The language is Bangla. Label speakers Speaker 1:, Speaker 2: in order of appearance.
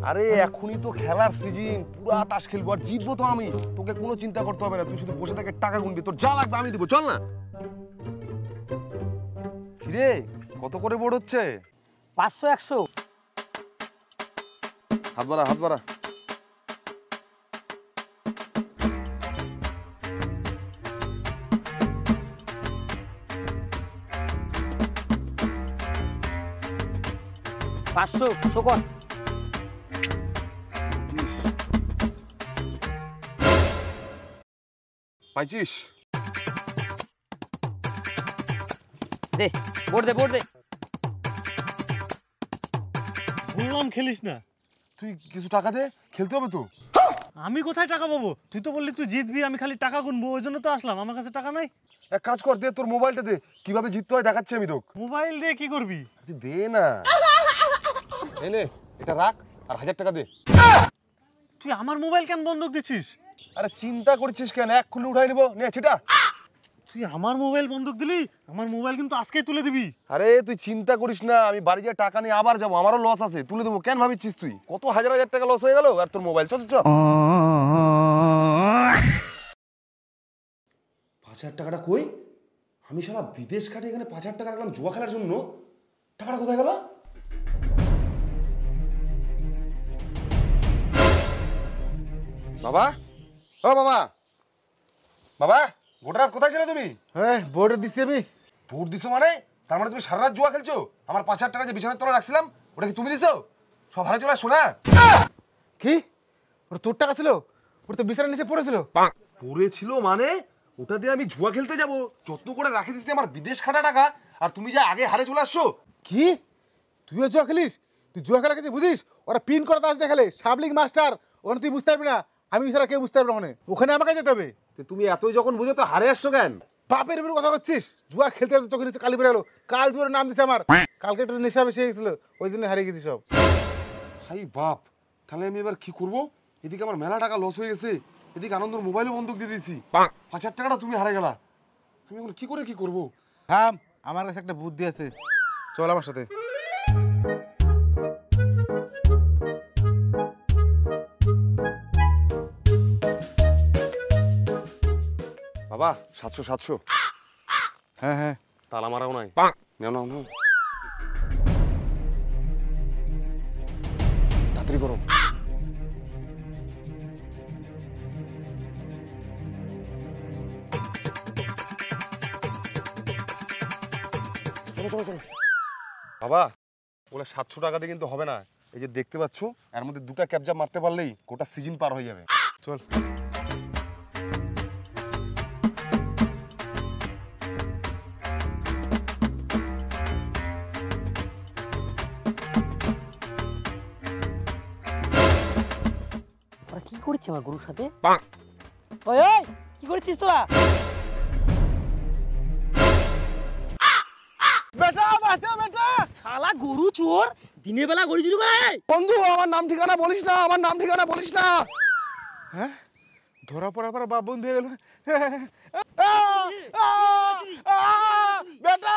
Speaker 1: আরে এখনই তো খেলার সিজন, পুরা তাস খেলবো আর জিতবো তো আমি। তোকে কোনো চিন্তা করতে হবে না, তুই শুধু বসে থেকে টাকা গুনবি, তোর যা লাগবে আমি দিব। চল না। কিরে কত করে বোর্ড হচ্ছে?
Speaker 2: 500 100।
Speaker 1: হাত বাড়া হাত বাড়া।
Speaker 2: পাঁচশো শোকর।
Speaker 1: পাইছিস?
Speaker 2: দে বোর্ড দে বোর্ড দে।
Speaker 3: বললাম খেলিস না।
Speaker 1: তুই কিছু টাকা দে, খেলতে হবে তো।
Speaker 3: আমি কোথায় টাকা পাবো? তুই তো বললি তুই জিতবি, আমি খালি টাকা গুনবো, ওই জন্য তো আসলাম। আমার কাছে টাকা নাই।
Speaker 1: এক কাজ কর, দে তোর মোবাইলটা দে, কিভাবে জিততে হয় দেখাচ্ছি আমি তোকে।
Speaker 3: মোবাইল দিয়ে কি করবি?
Speaker 1: তুই দে না। এনে এটা রাখ আর 1000 টাকা দে।
Speaker 3: তুই আমার মোবাইল কেন বন্ধক দিচ্ছিস?
Speaker 1: আরে চিন্তা করছিস কেন, এক্ষুনি উঠাই নিবো, নে ছিটা।
Speaker 3: তুই আমার মোবাইল বন্ধক দিলি? আমার মোবাইল কিন্তু আজকেই তুলে দিবি।
Speaker 1: আরে তুই চিন্তা করিস না, আমি বাড়ি যা টাকা নিয়ে আবার যাবো, আমারও লস আছে, তুলে দেবো। কেন ভাবিছিস তুই? কত হাজার হাজার টাকা লস হয়ে গেল আর তোর মোবাইল। চল চল। 5000 টাকাটা কই? আমি সারা বিদেশ কাটে এখানে 5000 টাকা রাখলাম জুয়া খেলার জন্য। টাকাটা কোথায় গেল? বাবা, ও বাবা, বাবা, গোটা রাত কোথায় ছিলে তুমি?
Speaker 4: হ্যাঁ বোর্ডে দিচ্ছি আমি।
Speaker 1: ভোট দিছো মানে? তার মানে তুমি সারা রাত জুয়া খেলছো? আমার 5000 টাকা যে বিছানার তলায় রাখছিলাম ওটা কি তুমি দিছো? সব হারে চলে আসছো না?
Speaker 4: কি ওটা তোর টাকা ছিল? ওটা তো বিছানার নিচে পড়েছিল।
Speaker 1: পড়েছিল মানে? ওটা দিয়ে আমি জুয়া খেলতে যাব, যত্ন করে রাখে দিচ্ছি আমার বিদেশ খাটা টাকা, আর তুমি যা আগে হারে চলে আসছো।
Speaker 4: কি তুইও জুয়া খেলিস? তুই জুয়া খেলা কিছু বুঝিস? ওরা পিন করে তাস দেখালে সাবলিং মাস্টার, ওখানে তুই বুঝতে পারবি না, আমি ছাড়া কেউ বুঝতে পারবে না। ওখানে আমাকে যেতে হবে।
Speaker 1: তো তুমি এতই যখন বুঝো তো হারে আসছো কেন?
Speaker 4: বাপের উপর কথা করছিস? জুয়া খেলতে চোখের নিচে কালি বেরো গেলো। কাল জুয়ার নাম দিছে আমার, কালকে একটু নেশা বেশি হয়ে গেছিল, ওই জন্য হারিয়ে গেছি সব।
Speaker 1: হাই বাপ, তাহলে আমি এবার কি করবো? এদিকে আমার মেলা টাকা লস হয়ে গেছে, এদিকে আনন্দর মোবাইলও বন্দুক দিয়ে দিয়েছি, 5000 টাকাটা তুমি হারে গেলা। আমি এখন কি করে কি করবো?
Speaker 4: হ্যাঁ আমার কাছে একটা বুদ্ধি আছে, চল আমার সাথে।
Speaker 1: বাবা 700 700।
Speaker 4: হ্যাঁ হ্যাঁ
Speaker 1: তালা মারাও নাই। নাও নাও নাও, তাড়াতাড়ি করো। চলো চলো চলো। বাবা ওগুলো 700 টাকা দিয়ে কিন্তু হবে না। এই যে দেখতে পাচ্ছ, এর মধ্যে দুটা ক্যাপজা মারতে পারলেই গোটা সিজন পার হয়ে যাবে।
Speaker 4: চল।
Speaker 2: ওরা কি করছে আমার গরুর সাথে? ওই ওই কি করছিস তোরা?
Speaker 4: বেটা বাঁচা বেটা।
Speaker 2: শালা গরু চোর, দিনের বেলা গরু চুরি করে।
Speaker 1: বন্ধু আমার নাম ঠিকানা বলিস না, আমার নাম ঠিকানা বলিস না।
Speaker 4: হ্যাঁ ধরা পড়া পড়া বাপ বন্ধু হয়ে গেল। বেটা